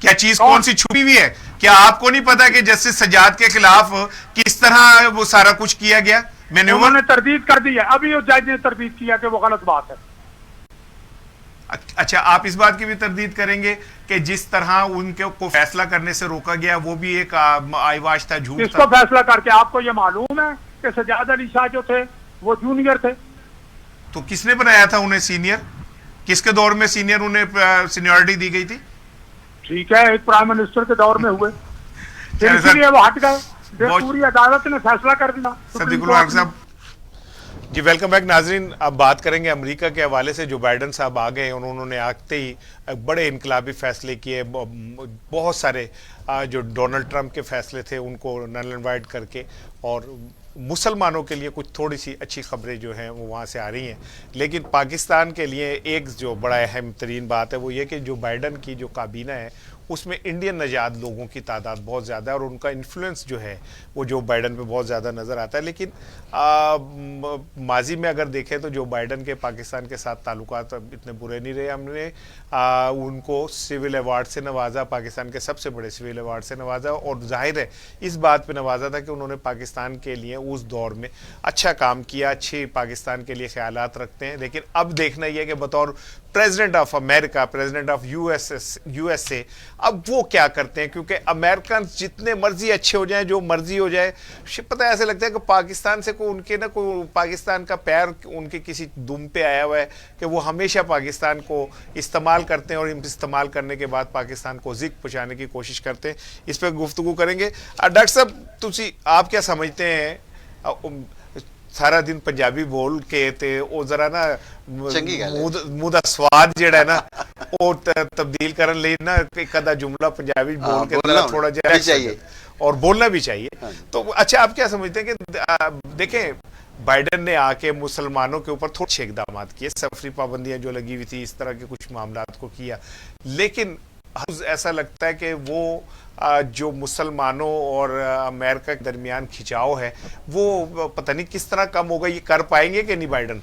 کیا چیز کون سی چھپی ہوئی ہے؟ کیا آپ کو نہیں پتا کہ جسٹس سجاد کے خلاف کس طرح وہ سارا کچھ کیا گیا؟ انہوں نے تردید کر دی ہے. ابھی اس جج نے تردید کیا کہ وہ غلط بات ہے. اچھا، آپ اس بات کی بھی تردید کریں گے کہ جس طرح ان کو فیصلہ کرنے سے روکا گیا وہ بھی ایک آئیواش تھا، جھوٹ اس تھا؟ کو فیصلہ کر کے آپ کو یہ معلوم ہے کہ سجاد علی شاہ جو تھے وہ جونیئر تھے. تو کس نے بنایا تھا انہیں سینئر؟ کس کے دور میں سینئر انہیں سینیورٹی دی گئی تھی؟ ٹھیک ہے، ایک پرائم منسٹر کے دور میں ہوئے، پھر اس لیے وہ ہٹ گئے. پوری عدالت نے فیصلہ کر دیا. صدیق الحق صاحب جی ویلکم بیک. ناظرین، اب بات کریں گے امریکہ کے حوالے سے. جو بائیڈن صاحب آ گئے انہوں نے آتے ہی بڑے انقلابی فیصلے کیے. بہت سارے جو ڈونلڈ ٹرمپ کے فیصلے تھے ان کو نل اینڈ وائڈ کر کے، اور مسلمانوں کے لیے کچھ تھوڑی سی اچھی خبریں جو ہیں وہ وہاں سے آ رہی ہیں. لیکن پاکستان کے لیے ایک جو بڑا اہم ترین بات ہے وہ یہ کہ جو بائیڈن کی جو کابینہ ہے اس میں انڈین نژاد لوگوں کی تعداد بہت زیادہ ہے، اور ان کا انفلوئنس جو ہے وہ جو بائیڈن پہ بہت زیادہ نظر آتا ہے. لیکن ماضی میں اگر دیکھیں تو جو بائیڈن کے پاکستان کے ساتھ تعلقات اتنے برے نہیں رہے. ہم نے ان کو سول ایوارڈ سے نوازا، پاکستان کے سب سے بڑے سول ایوارڈ سے نوازا، اور ظاہر ہے اس بات پہ نوازا تھا کہ انہوں نے پاکستان کے لیے اس دور میں اچھا کام کیا، اچھے پاکستان کے لیے خیالات رکھتے ہیں. لیکن اب دیکھنا یہ کہ بطور president of America, president of U S A, اب وہ کیا کرتے ہیں؟ کیونکہ امریکنز جتنے مرضی اچھے ہو جائیں، جو مرضی ہو جائے، پتہ ایسے لگتا ہے کہ پاکستان سے کوئی ان کے کوئی پاکستان کا پیر ان کے کسی دم پہ آیا ہوا ہے کہ وہ ہمیشہ پاکستان کو استعمال کرتے ہیں، اور استعمال کرنے کے بعد پاکستان کو ذکر پہنچانے کی کوشش کرتے ہیں. اس پہ گفتگو کریں گے. ڈاکٹر صاحب آپ کیا سمجھتے ہیں؟ سارا دن پنجابی بول کے تے او ذرا نا منہ دا سواد جڑا ہے نا او تبدیل کرن لئی نا ایک آدھا جملہ پنجابی بول کے تھوڑا جہا چاہیے اور بولنا بھی چاہیے. تو اچھا، آپ کیا سمجھتے ہیں کہ دیکھیں بائیڈن نے آ کے مسلمانوں کے اوپر تھوڑے سے اقدامات کیے، سفری پابندیاں جو لگی ہوئی تھی، اس طرح کے کچھ معاملات کو کیا، لیکن ایسا لگتا ہے کہ وہ جو مسلمانوں اور امریکہ کے درمیان کھچاؤ ہے وہ پتہ نہیں کس طرح کم ہوگا. یہ کر پائیں گے کہ نہیں بائیڈن؟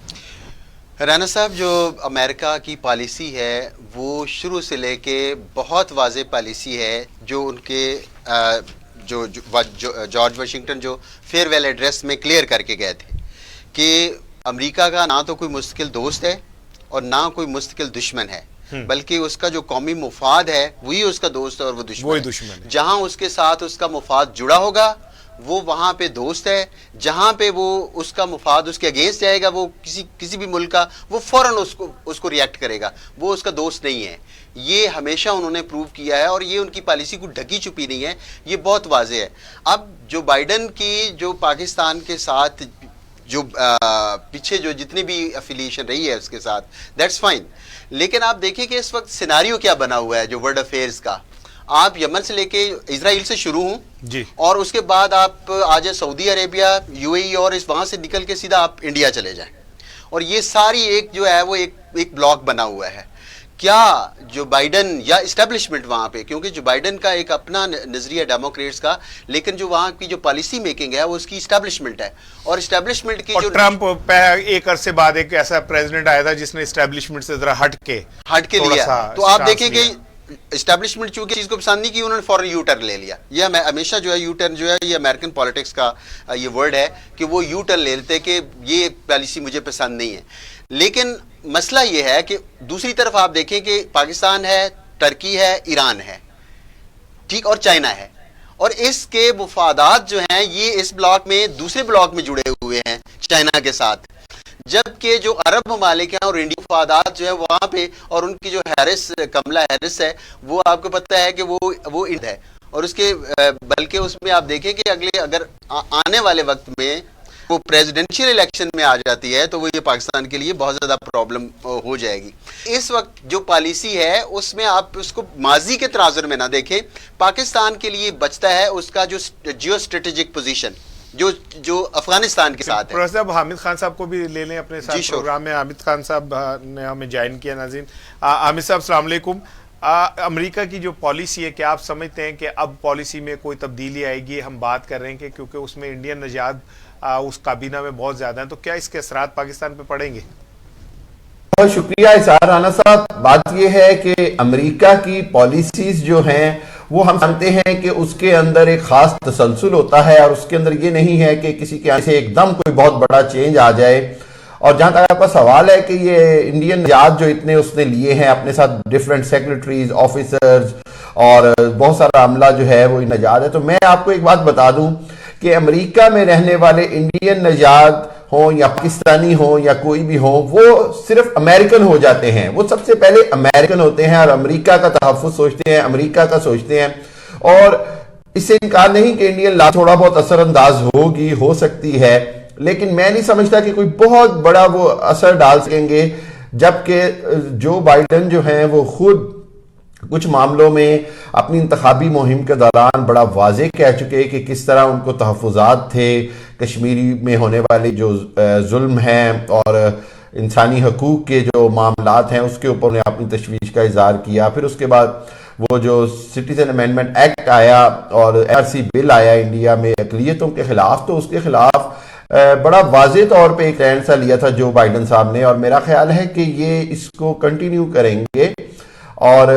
رانا صاحب، جو امریکہ کی پالیسی ہے وہ شروع سے لے کے بہت واضح پالیسی ہے، جو ان کے جو جارج واشنگٹن جو فیئر ویل ایڈریس میں کلیئر کر کے گئے تھے کہ امریکہ کا نہ تو کوئی مستقل دوست ہے اور نہ کوئی مستقل دشمن ہے، بلکہ اس کا جو قومی مفاد ہے وہی اس کا دوست ہے اور وہ دشمن ہے. جہاں اس کے ساتھ اس کا مفاد جڑا ہوگا وہ وہاں پہ دوست ہے، جہاں پہ وہ اس کا مفاد اس کے اگینسٹ جائے گا، وہ کسی بھی ملک کا، وہ فوراً اس کو ریئیکٹ کرے گا، وہ اس کا دوست نہیں ہے. یہ ہمیشہ انہوں نے پروو کیا ہے، اور یہ ان کی پالیسی کو ڈھکی چھپی نہیں ہے، یہ بہت واضح ہے. اب جو بائیڈن کی جو پاکستان کے ساتھ جو پیچھے جو جتنی بھی افیلیشن رہی ہے اس کے ساتھ، دیٹس فائن. لیکن آپ دیکھیں کہ اس وقت سیناریو کیا بنا ہوا ہے جو ورلڈ افیئرز کا. آپ یمن سے لے کے اسرائیل سے شروع ہوں جی، اور اس کے بعد آپ آ جائیں سعودی عربیہ، یو اے ای، اور وہاں سے نکل کے سیدھا آپ انڈیا چلے جائیں، اور یہ ساری ایک جو ہے وہ ایک بلاک بنا ہوا ہے. کیا جو بائیڈن یا اسٹیبلشمنٹ وہاں پہ، کیونکہ جو بائیڈن کا ایک اپنا نظریہ ڈیموکریٹس کا، لیکن جو وہاں کی جو پالیسی میکنگ ہے وہ اس کی اسٹیبلشمنٹ ہے، اور اسٹیبلشمنٹ کی جو ٹرمپ ایک عرصے بعد ایک ایسا پریزیڈنٹ آیا تھا جس نے اسٹیبلشمنٹ سے ذرا ہٹ کے لیا. تو آپ دیکھیں کہ اسٹیبلشمنٹ چونکہ چیز کو پسند نہیں کی، انہوں نے فوراً یو ٹرن لے لیا. یہ ہمیشہ جو ہے یو ٹرن جو ہے یہ امریکن پالیٹکس کا یہ ورڈ ہے کہ وہ یو ٹرن لے لیتے کہ یہ پالیسی مجھے پسند نہیں ہے. لیکن مسئلہ یہ ہے کہ دوسری طرف آپ دیکھیں کہ پاکستان ہے، ترکی ہے، ایران ہے، ٹھیک، اور چائنا ہے، اور اس کے مفادات جو ہیں یہ اس بلاک میں دوسرے بلاک میں جڑے ہوئے ہیں چائنا کے ساتھ، جبکہ جو عرب ممالک ہیں اور انڈیا مفادات جو ہے وہاں پہ، اور ان کی جو کملا ہیرس ہے وہ آپ کو پتہ ہے کہ وہ انڈ ہے، اور اس کے بلکہ اس میں آپ دیکھیں کہ اگر آنے والے وقت میں وہ پریزیڈنشیل الیکشن میں آ جاتی ہے تو وہ یہ پاکستان کے لیے بہت زیادہ پرابلم ہو جائے گی. اس وقت جو پالیسی ہے اس میں آپ اس کو ماضی کے تناظر میں نہ دیکھیں. پاکستان کے لیے بچتا ہے اس کا جو جیو اسٹریٹجک پوزیشن جو افغانستان کے ساتھ ہے. پروفیسر صاحب حامد خان صاحب کو بھی لے لیں اپنے ساتھ پروگرام میں. حامد خان صاحب نے ہمیں جوائن کیا. ناظرین، حامد صاحب السلام علیکم. امریکہ کی جو پالیسی ہے کیا آپ سمجھتے ہیں کہ اب پالیسی میں کوئی تبدیلی آئے گی؟ ہم بات کر رہے ہیں کہ کیونکہ اس میں انڈین نژاد اس کابینہ میں بہت زیادہ ہیں، تو کیا اس کے اثرات پاکستان پہ پڑیں گے؟ بہت شکریہ اسحار رانا صاحب. بات یہ ہے کہ امریکہ کی پالیسیز جو ہیں وہ ہم جانتے ہیں کہ اس کے اندر ایک خاص تسلسل ہوتا ہے، اور اس کے اندر یہ نہیں ہے کہ کسی کے آنے سے ایک دم کوئی بہت بڑا چینج آ جائے. اور جہاں تک آپ کا سوال ہے کہ یہ انڈین نژاد جو اتنے اس نے لیے ہیں اپنے ساتھ، ڈیفرنٹ سیکرٹریز، آفیسرز اور بہت سارا عملہ جو ہے وہ نژاد ہے، تو میں آپ کو ایک بات بتا دوں کہ امریکہ میں رہنے والے انڈین نژاد ہوں یا پاکستانی ہوں یا کوئی بھی ہوں، وہ صرف امریکن ہو جاتے ہیں. وہ سب سے پہلے امریکن ہوتے ہیں اور امریکہ کا تحفظ سوچتے ہیں، امریکہ کا سوچتے ہیں. اور اس سے انکار نہیں کہ انڈین لا تھوڑا بہت اثر انداز ہوگی، ہو سکتی ہے، لیکن میں نہیں سمجھتا کہ کوئی بہت بڑا وہ اثر ڈال سکیں گے، جبکہ جو بائیڈن جو ہیں وہ خود کچھ معاملوں میں اپنی انتخابی مہم کے دوران بڑا واضح کہہ چکے کہ کس طرح ان کو تحفظات تھے کشمیری میں ہونے والے جو ظلم ہیں اور انسانی حقوق کے جو معاملات ہیں اس کے اوپر انہیں اپنی تشویش کا اظہار کیا. پھر اس کے بعد وہ جو سٹیزن امینڈمنٹ ایکٹ آیا اور RC بل آیا انڈیا میں اقلیتوں کے خلاف، تو اس کے خلاف بڑا واضح طور پہ ایک اسٹینڈ سا لیا تھا جو بائیڈن صاحب نے، اور میرا خیال ہے کہ یہ اس کو کنٹینیو کریں گے اور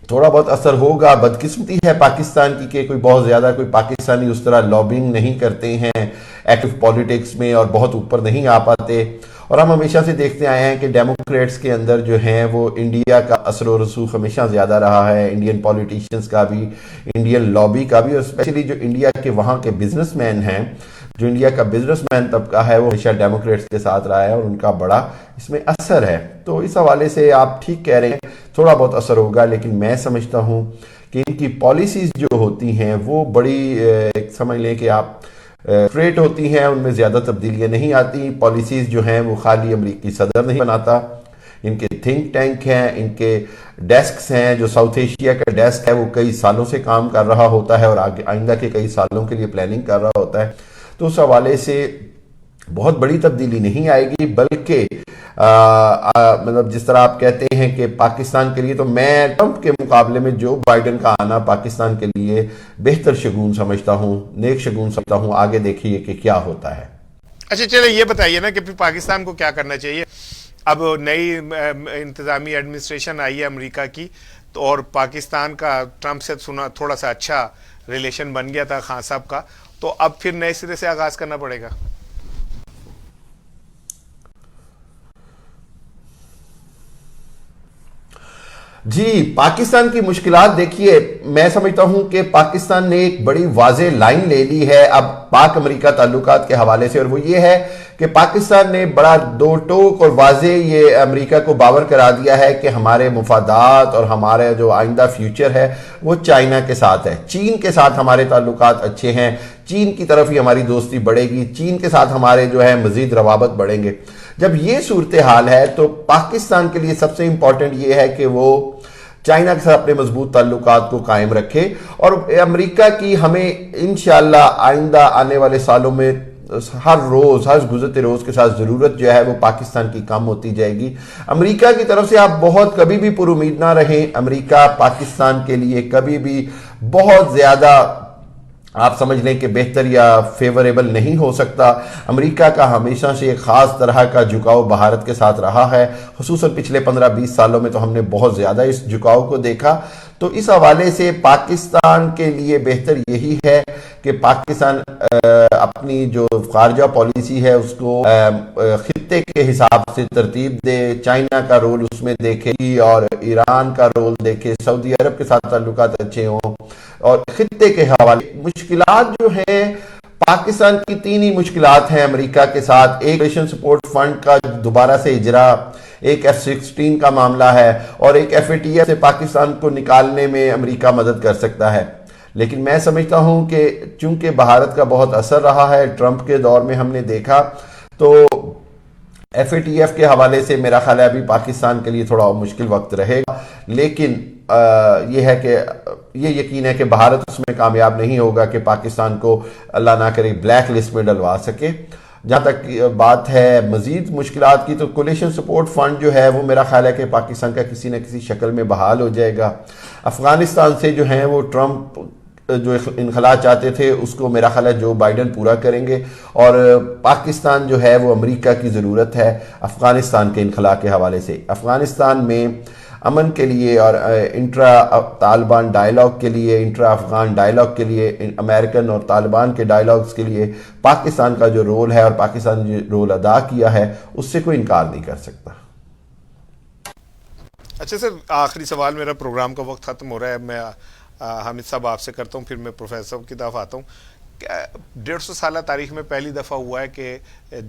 تھوڑا بہت اثر ہوگا. بدقسمتی ہے پاکستان کی کہ کوئی بہت زیادہ کوئی پاکستانی اس طرح لابنگ نہیں کرتے ہیں ایکٹیو پولیٹکس میں اور بہت اوپر نہیں آ پاتے. اور ہم ہمیشہ سے دیکھتے آئے ہیں کہ ڈیموکریٹس کے اندر جو ہیں وہ انڈیا کا اثر و رسوخ ہمیشہ زیادہ رہا ہے، انڈین پولیٹیشنز کا بھی، انڈین لابی کا بھی، اور اسپیشلی جو انڈیا کے وہاں کے بزنس مین ہیں، جو انڈیا کا بزنس مین طبقہ ہے وہ ہمیشہ ڈیموکریٹس کے ساتھ رہا ہے اور ان کا بڑا اس میں اثر ہے. تو اس حوالے سے آپ ٹھیک کہہ رہے ہیں، تھوڑا بہت اثر ہوگا، لیکن میں سمجھتا ہوں کہ ان کی پالیسیز جو ہوتی ہیں وہ بڑی سمجھ لیں کہ آپ اسٹریٹ ہوتی ہیں، ان میں زیادہ تبدیلیاں نہیں آتی. پالیسیز جو ہیں وہ خالی امریکی صدر نہیں بناتا، ان کے تھنک ٹینک ہیں، ان کے ڈیسکس ہیں. جو ساؤتھ ایشیا کا ڈیسک ہے وہ کئی سالوں سے کام کر رہا ہوتا ہے اور آئندہ کے کئی سالوں کے لیے پلاننگ کر رہا ہوتا ہے. تو اس حوالے سے بہت بڑی تبدیلی نہیں آئے گی، بلکہ مطلب جس طرح آپ کہتے ہیں کہ پاکستان کے لیے، تو میں ٹرمپ کے مقابلے میں جو بائیڈن کا آنا پاکستان کے لیے بہتر شگون سمجھتا ہوں، نیک شگون سمجھتا ہوں. آگے دیکھیے کہ کیا ہوتا ہے. اچھا چلے یہ بتائیے نا کہ پھر پاکستان کو کیا کرنا چاہیے؟ اب نئی انتظامی ایڈمنسٹریشن آئی ہے امریکہ کی، تو اور پاکستان کا ٹرمپ سے سنا تھوڑا سا اچھا ریلیشن بن گیا تھا خان صاحب کا، تو اب پھر نئے سرے سے آغاز کرنا پڑے گا. جی، پاکستان کی مشکلات دیکھیے، میں سمجھتا ہوں کہ پاکستان نے ایک بڑی واضح لائن لے لی ہے اب پاک امریکہ تعلقات کے حوالے سے، اور وہ یہ ہے کہ پاکستان نے بڑا دو ٹوک اور واضح یہ امریکہ کو باور کرا دیا ہے کہ ہمارے مفادات اور ہمارے جو آئندہ فیوچر ہے وہ چائنا کے ساتھ ہے. چین کے ساتھ ہمارے تعلقات اچھے ہیں، چین کی طرف ہی ہماری دوستی بڑھے گی، چین کے ساتھ ہمارے جو ہے مزید روابط بڑھیں گے. جب یہ صورتحال ہے تو پاکستان کے لیے سب سے امپورٹنٹ یہ ہے کہ وہ چائنا کے ساتھ اپنے مضبوط تعلقات کو قائم رکھے، اور امریکہ کی ہمیں انشاءاللہ آئندہ آنے والے سالوں میں ہر روز، ہر گزرتے روز کے ساتھ ضرورت جو ہے وہ پاکستان کی کم ہوتی جائے گی. امریکہ کی طرف سے آپ بہت کبھی بھی پر امید نہ رہیں. امریکہ پاکستان کے لیے کبھی بھی بہت زیادہ آپ سمجھ لیں کہ بہتر یا فیوریبل نہیں ہو سکتا. امریکہ کا ہمیشہ سے ایک خاص طرح کا جھکاؤ بھارت کے ساتھ رہا ہے، خصوصاً پچھلے 15-20 سالوں میں تو ہم نے بہت زیادہ اس جھکاؤ کو دیکھا. تو اس حوالے سے پاکستان کے لیے بہتر یہی ہے کہ پاکستان اپنی جو خارجہ پالیسی ہے اس کو خطے کے حساب سے ترتیب دے، چائنا کا رول اس میں دیکھے اور ایران کا رول دیکھے، سعودی عرب کے ساتھ تعلقات اچھے ہوں، اور خطے کے حوالے مشکلات جو ہیں پاکستان کی 3 ہی مشکلات ہیں امریکہ کے ساتھ. ایک ریشن سپورٹ فنڈ کا دوبارہ سے اجرا، ایک F-16 کا معاملہ ہے، اور ایک FATF سے پاکستان کو نکالنے میں امریکہ مدد کر سکتا ہے. لیکن میں سمجھتا ہوں کہ چونکہ بھارت کا بہت اثر رہا ہے ٹرمپ کے دور میں ہم نے دیکھا، تو FATF کے حوالے سے میرا خیال ہے ابھی پاکستان کے لیے تھوڑا مشکل وقت رہے گا. لیکن یہ ہے کہ یہ یقین ہے کہ بھارت اس میں کامیاب نہیں ہوگا کہ پاکستان کو اللہ نہ کرے بلیک لسٹ میں ڈلوا سکے. جہاں تک بات ہے مزید مشکلات کی تو کولیشن سپورٹ فنڈ جو ہے وہ میرا خیال ہے کہ پاکستان کا کسی نہ کسی شکل میں بحال ہو جائے گا. افغانستان سے جو ہیں وہ ٹرمپ جو انخلا چاہتے تھے اس کو میرا خیال ہے جو بائیڈن پورا کریں گے, اور پاکستان جو ہے وہ امریکہ کی ضرورت ہے افغانستان کے انخلا کے حوالے سے. افغانستان میں امن کے لیے اور انٹرا طالبان ڈائلاگ کے لیے, انٹرا افغان ڈائلاگ کے لیے, امریکن اور طالبان کے ڈائلاگز کے لیے پاکستان کا جو رول ہے اور پاکستان جو رول ادا کیا ہے اس سے کوئی انکار نہیں کر سکتا. اچھا سر, آخری سوال, میرا پروگرام کا وقت ختم ہو رہا ہے, میں حامد صاحب آپ سے کرتا ہوں, پھر میں پروفیسر صاحب کی طرف آتا ہوں. 150 سالہ تاریخ میں پہلی دفعہ ہوا ہے کہ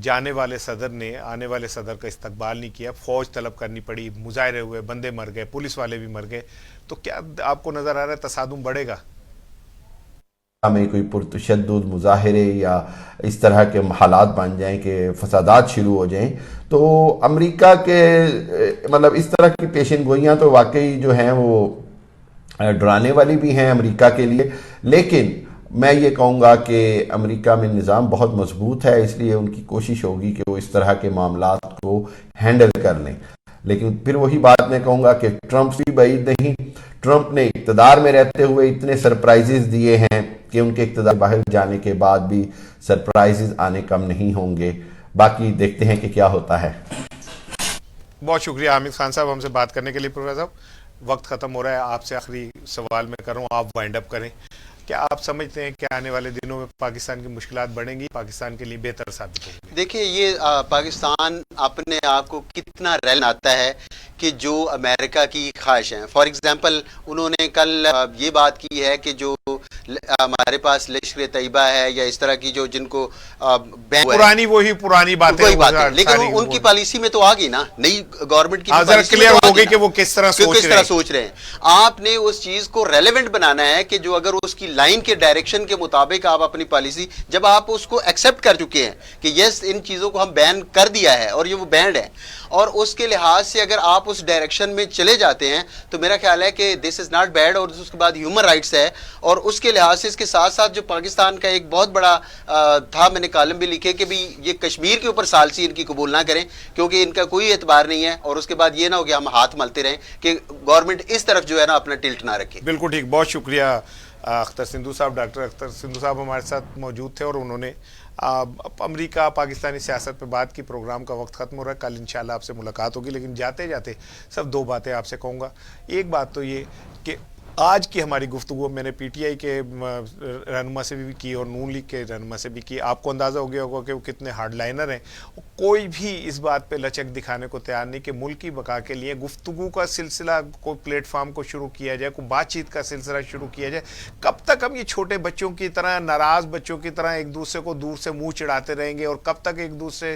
جانے والے صدر نے آنے والے صدر کا استقبال نہیں کیا, فوج طلب کرنی پڑی, مظاہرے ہوئے, بندے مر گئے, پولیس والے بھی مر گئے. تو کیا آپ کو نظر آ رہا ہے تصادم بڑھے گا؟ میں کوئی پرتشدد مظاہرے یا اس طرح کے حالات بن جائیں کہ فسادات شروع ہو جائیں تو امریکہ کے مطلب اس طرح کی پیشن گوئیاں تو واقعی جو ہیں وہ ڈرانے والی بھی ہیں امریکہ کے لیے. لیکن میں یہ کہوں گا کہ امریکہ میں نظام بہت مضبوط ہے, اس لیے ان کی کوشش ہوگی کہ وہ اس طرح کے معاملات کو ہینڈل کر لیں. لیکن پھر وہی بات میں کہوں گا کہ ٹرمپ بھی بعید نہیں. ٹرمپ نے اقتدار میں رہتے ہوئے اتنے سرپرائزز دیے ہیں کہ ان کے اقتدار باہر جانے کے بعد بھی سرپرائزز آنے کم نہیں ہوں گے. باقی دیکھتے ہیں کہ کیا ہوتا ہے. بہت شکریہ حامد خان صاحب ہم سے بات کرنے کے لیے. پروفیسر صاحب وقت ختم ہو رہا ہے, آپ سے آخری سوال میں کر رہا ہوں, آپ وائنڈ اپ کریں. کیا آپ سمجھتے ہیں کہ آنے والے دنوں میں پاکستان کی مشکلات بڑھیں گی, پاکستان کے لیے بہتر ثابت ہوں گی؟ دیکھیں یہ پاکستان اپنے آپ کو کتنا ریل آتا ہے کہ جو امریکہ کی خواہش ہیں. فار ایگزامپل انہوں نے کل یہ بات کی ہے کہ جو ہمارے پاس لشکر طیبہ ہے یا اس طرح کی جو جن کو پرانی پرانی باتیں, لیکن ان کی پالیسی میں تو آ گئی نا, نئی گورنمنٹ کی کلیئر ہو گئی کہ وہ کس طرح سوچ رہے ہیں. آپ نے اس چیز کو ریلیونٹ بنانا ہے کہ جو اگر اس کی لائن کے ڈائریکشن کے مطابق آپ اپنی پالیسی, جب آپ اس کو ایکسپٹ کر چکے ہیں کہ یس ان چیزوں کو ہم بین کر دیا ہے اور یہ وہ بینڈ ہے, اور اس کے لحاظ سے اگر آپ اس ڈائریکشن میں چلے جاتے ہیں تو میرا خیال ہے کہ دس از ناٹ بیڈ. اور اس کے بعد ہیومن رائٹس ہے, اور اس کے لحاظ سے اس کے ساتھ ساتھ جو پاکستان کا ایک بہت بڑا تھا, میں نے کالم بھی لکھے کہ بھی یہ کشمیر کے اوپر سالسی ان کی قبول نہ کریں کیونکہ ان کا کوئی اعتبار نہیں ہے, اور اس کے بعد یہ نہ ہو کہ ہم ہاتھ ملتے رہیں کہ گورنمنٹ اس طرف جو ہے نا اپنا ٹلٹ نہ رکھے. بالکل ٹھیک, بہت شکریہ اختر سندھو صاحب. ڈاکٹر اختر سندھو صاحب ہمارے ساتھ موجود تھے اور انہوں نے امریکہ پاکستانی سیاست پہ بات کی. پروگرام کا وقت ختم ہو رہا ہے, کل انشاءاللہ آپ سے ملاقات ہوگی. لیکن جاتے جاتے صرف 2 باتیں آپ سے کہوں گا. ایک بات تو یہ کہ آج کی ہماری گفتگو میں نے پی ٹی آئی کے رہنما سے بھی کی اور نون لیگ کے رہنما سے بھی کی. آپ کو اندازہ ہو گیا ہوگا کہ وہ کتنے ہارڈ لائنر ہیں. کوئی بھی اس بات پہ لچک دکھانے کو تیار نہیں کہ ملک کی بقا کے لیے گفتگو کا سلسلہ کوئی پلیٹ فارم کو شروع کیا جائے, کوئی بات چیت کا سلسلہ شروع کیا جائے. کب تک ہم یہ چھوٹے بچوں کی طرح, ناراض بچوں کی طرح ایک دوسرے کو دور سے منہ چڑھاتے رہیں گے, اور کب تک ایک دوسرے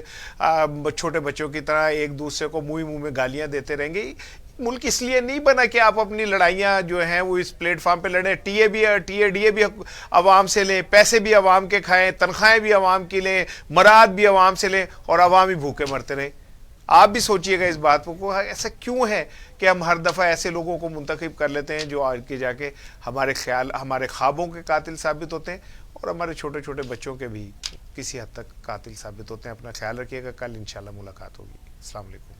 چھوٹے بچوں کی طرح ایک دوسرے کو منہ میں گالیاں دیتے رہیں گے؟ ملک اس لیے نہیں بنا کہ آپ اپنی لڑائیاں جو ہیں وہ اس پلیٹ فارم پہ لڑیں. ٹی اے ڈی اے بھی عوام سے لیں, پیسے بھی عوام کے کھائیں, تنخواہیں بھی عوام کی لیں, مراد بھی عوام سے لیں, اور عوام ہی بھوکے مرتے رہیں. آپ بھی سوچئے گا اس بات کو, ایسا کیوں ہے کہ ہم ہر دفعہ ایسے لوگوں کو منتخب کر لیتے ہیں جو آج کے جا کے ہمارے خوابوں کے قاتل ثابت ہوتے ہیں, اور ہمارے چھوٹے چھوٹے بچوں کے بھی کسی حد تک قاتل ثابت ہوتے ہیں. اپنا خیال رکھیے گا, کل انشاءاللہ ملاقات ہوگی. السلام علیکم.